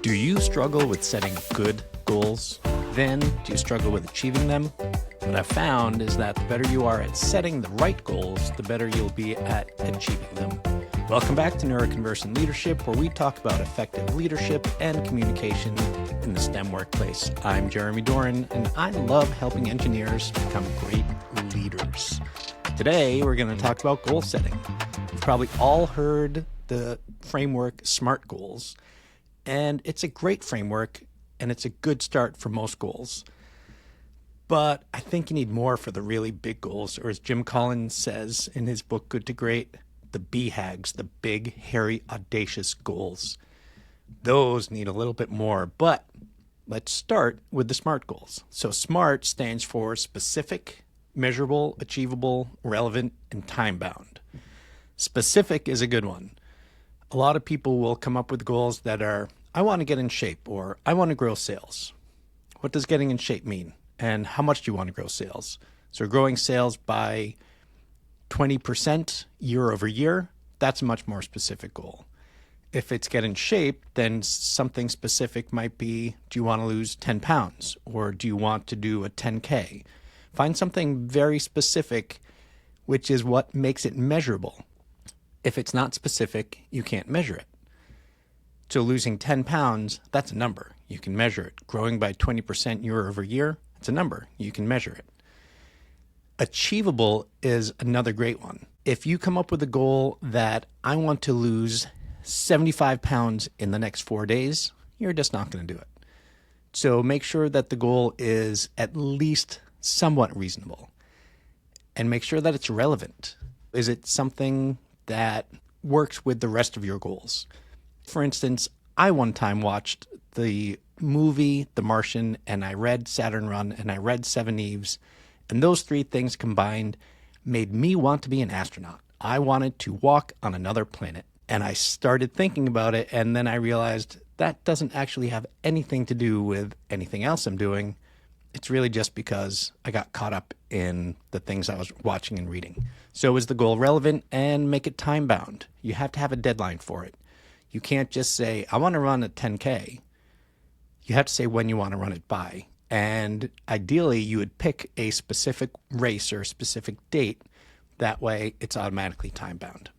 Do you struggle with setting good goals? Then, do you struggle with achieving them? What I've found is that the better you are at setting the right goals, the better you'll be at achieving them. Welcome back to Neuroconversion Leadership, where we talk about effective leadership and communication in the STEM workplace. I'm Jeremy Doran, and I love helping engineers become great leaders. Today, we're going to talk about goal setting. You've probably all heard the framework SMART goals, and it's a great framework, and it's a good start for most goals. But I think you need more for the really big goals, or as Jim Collins says in his book, Good to Great, the BHAGs, the big, hairy, audacious goals. Those need a little bit more, but let's start with the SMART goals. So SMART stands for specific, measurable, achievable, relevant, and time-bound. Specific is a good one. A lot of people will come up with goals that are, I want to get in shape, or I want to grow sales. What does getting in shape mean? And how much do you want to grow sales? So growing sales by 20% year over year, that's a much more specific goal. If it's get in shape, then something specific might be, do you want to lose 10 pounds? Or do you want to do a 10K? Find something very specific, which is what makes it measurable. If it's not specific, you can't measure it. So losing 10 pounds, that's a number. You can measure it. Growing by 20% year over year, it's a number. You can measure it. Achievable is another great one. If you come up with a goal that I want to lose 75 pounds in the next 4 days, you're just not going to do it. So make sure that the goal is at least somewhat reasonable, and make sure that it's relevant. Is it something that works with the rest of your goals? For instance, I one time watched the movie The Martian, and I read Saturn Run, and I read Seven Eves, and those three things combined made me want to be an astronaut. I wanted to walk on another planet, and I started thinking about it, and then I realized that doesn't actually have anything to do with anything else I'm doing. It's really just because I got caught up in the things I was watching and reading. So is the goal relevant, and make it time-bound? You have to have a deadline for it. You can't just say, I want to run a 10K. You have to say when you want to run it by. And ideally, you would pick a specific race or a specific date. That way, it's automatically time-bound.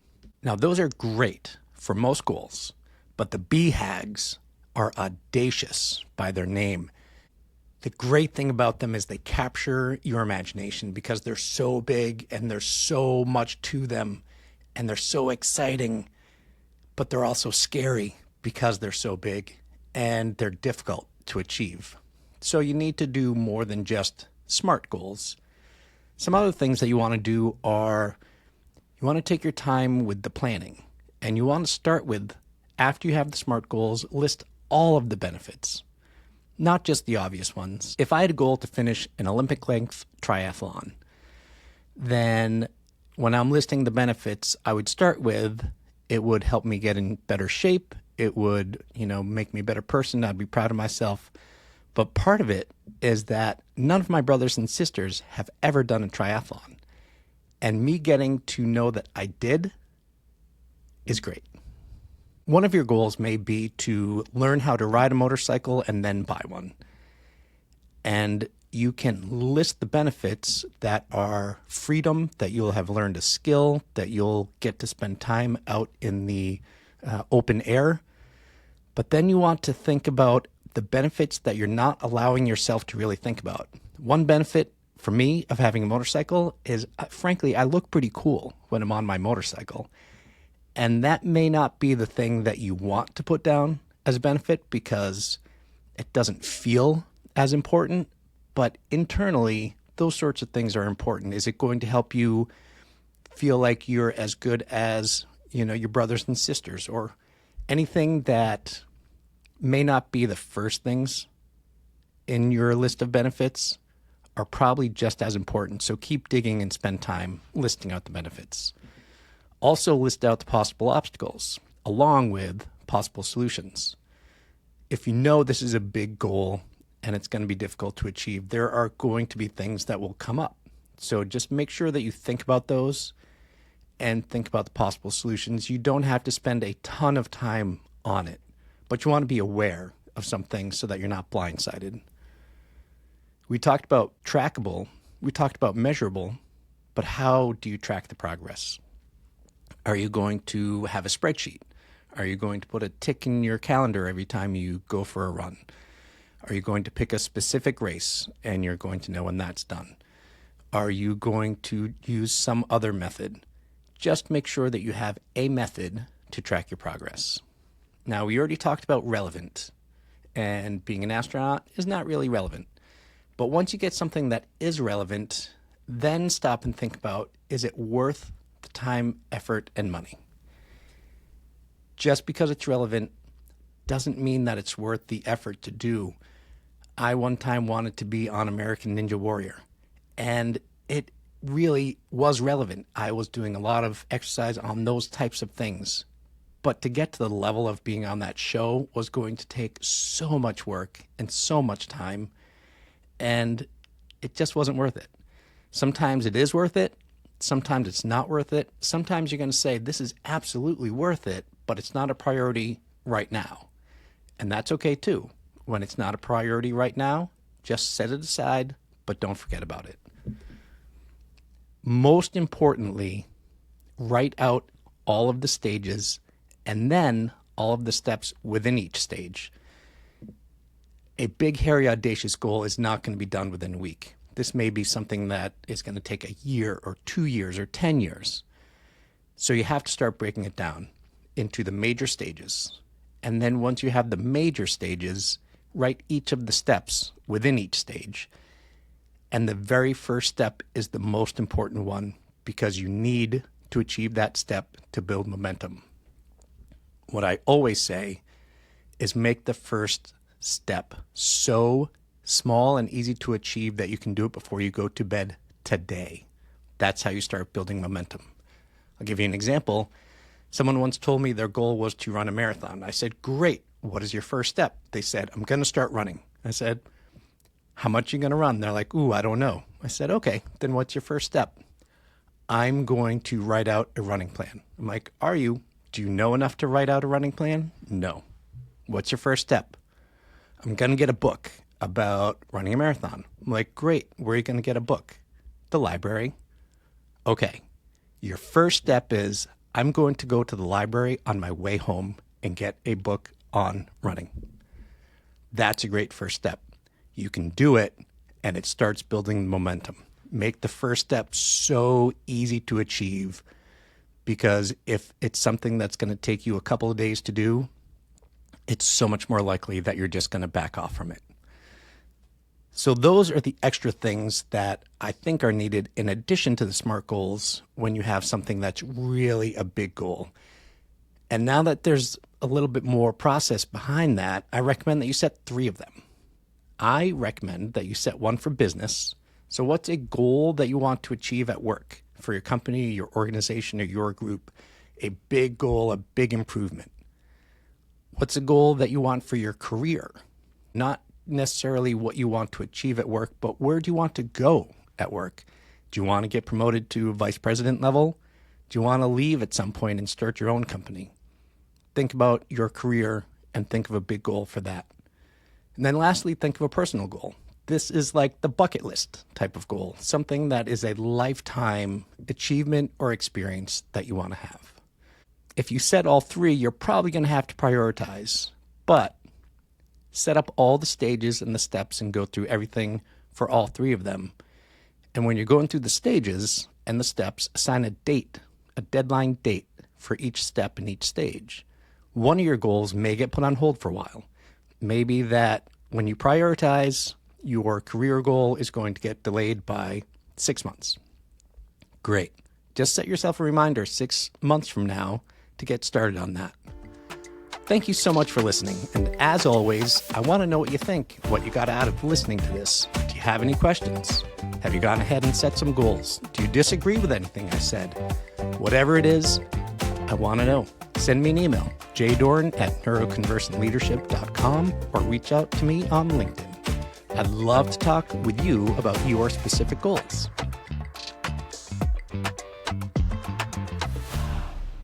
Now, those are great for most goals, but the BHAGs are audacious by their name. The great thing about them is they capture your imagination because they're so big and there's so much to them and they're so exciting, but they're also scary because they're so big and they're difficult to achieve. So you need to do more than just SMART goals. Some other things that you want to do are you want to take your time with the planning, and you want to start with, after you have the SMART goals, list all of the benefits, not just the obvious ones. If I had a goal to finish an Olympic-length triathlon, then when I'm listing the benefits, I would start with, it would help me get in better shape. It would, make me a better person. I'd be proud of myself. But part of it is that none of my brothers and sisters have ever done a triathlon. And me getting to know that I did is great. One of your goals may be to learn how to ride a motorcycle and then buy one. And you can list the benefits that are freedom, that you'll have learned a skill, that you'll get to spend time out in the open air. But then you want to think about the benefits that you're not allowing yourself to really think about. One benefit for me of having a motorcycle is, frankly, I look pretty cool when I'm on my motorcycle. And that may not be the thing that you want to put down as a benefit because it doesn't feel as important. But internally, those sorts of things are important. Is it going to help you feel like you're as good as, your brothers and sisters, or anything that may not be the first things in your list of benefits are probably just as important. So keep digging and spend time listing out the benefits. Also list out the possible obstacles along with possible solutions. If you know this is a big goal and it's going to be difficult to achieve, there are going to be things that will come up. So just make sure that you think about those and think about the possible solutions. You don't have to spend a ton of time on it, but you want to be aware of some things so that you're not blindsided. We talked about trackable, we talked about measurable, but how do you track the progress? Are you going to have a spreadsheet? Are you going to put a tick in your calendar every time you go for a run? Are you going to pick a specific race and you're going to know when that's done? Are you going to use some other method? Just make sure that you have a method to track your progress. Now, we already talked about relevant, and being an astronaut is not really relevant. But once you get something that is relevant, then stop and think about, is it worth the time, effort, and money? Just because it's relevant doesn't mean that it's worth the effort to do. I one time wanted to be on American Ninja Warrior, and it really was relevant. I was doing a lot of exercise on those types of things. But to get to the level of being on that show was going to take so much work and so much time, and it just wasn't worth it. Sometimes it is worth it. Sometimes it's not worth it. Sometimes you're going to say, this is absolutely worth it, but it's not a priority right now. And that's okay too. When it's not a priority right now, just set it aside, but don't forget about it. Most importantly, write out all of the stages and then all of the steps within each stage. A big, hairy, audacious goal is not going to be done within a week. This may be something that is going to take a year or 2 years or 10 years. So you have to start breaking it down into the major stages. And then once you have the major stages, write each of the steps within each stage. And the very first step is the most important one because you need to achieve that step to build momentum. What I always say is make the first step so small and easy to achieve that you can do it before you go to bed today. That's how you start building momentum. I'll give you an example. Someone once told me their goal was to run a marathon. I said, great. What is your first step? They said, I'm going to start running. I said, how much are you going to run? They're like, ooh, I don't know. I said, okay, then what's your first step? I'm going to write out a running plan. I'm like, are you? Do you know enough to write out a running plan? No. What's your first step? I'm going to get a book about running a marathon. I'm like, great. Where are you going to get a book? The library. Okay. Your first step is I'm going to go to the library on my way home and get a book on running. That's a great first step. You can do it, and it starts building momentum. Make the first step so easy to achieve, because if it's something that's going to take you a couple of days to do, it's so much more likely that you're just going to back off from it. So those are the extra things that I think are needed in addition to the SMART goals when you have something that's really a big goal. And now that there's a little bit more process behind that, I recommend that you set 3 of them. I recommend that you set one for business. So what's a goal that you want to achieve at work for your company, your organization, or your group? A big goal, a big improvement. What's a goal that you want for your career? Not necessarily what you want to achieve at work, but where do you want to go at work? Do you want to get promoted to vice president level? Do you want to leave at some point and start your own company? Think about your career and think of a big goal for that. And then lastly, think of a personal goal. This is like the bucket list type of goal, something that is a lifetime achievement or experience that you want to have. If you set all 3, you're probably going to have to prioritize, but set up all the stages and the steps and go through everything for all 3 of them. And when you're going through the stages and the steps, assign a date, a deadline date for each step in each stage. One of your goals may get put on hold for a while. Maybe that when you prioritize, your career goal is going to get delayed by 6 months. Great. Just set yourself a reminder 6 months from now to get started on that. Thank you so much for listening. And as always, I want to know what you think, what you got out of listening to this. Do you have any questions? Have you gone ahead and set some goals? Do you disagree with anything I said? Whatever it is, I want to know. Send me an email, jdorn@neuroconversantleadership.com, or reach out to me on LinkedIn. I'd love to talk with you about your specific goals.